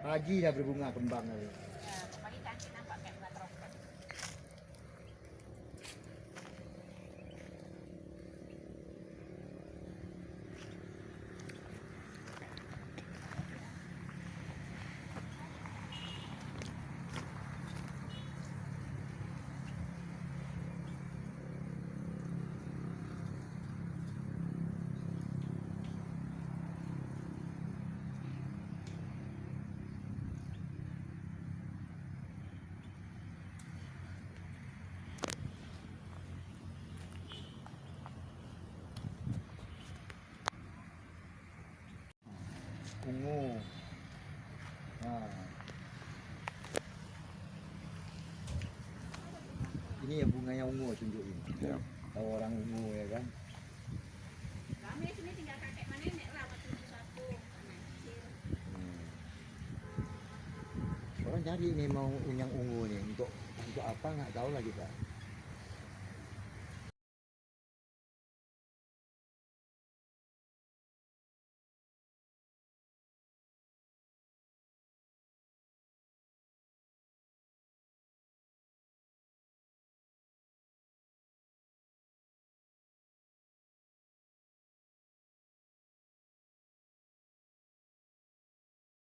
Pagi dah berbunga kembang. Pagi cantik nampak kayak bunga trompet. Ungu. Nah. Ini yang bunganya ungu tunjukin. Ya. Tahu orang ungu ya kan? Kami sini tinggal kakek mana nenek lah waktu itu satu anak kecil. Orang cari ini mau yang ungu nih untuk apa nggak tahu lah kita.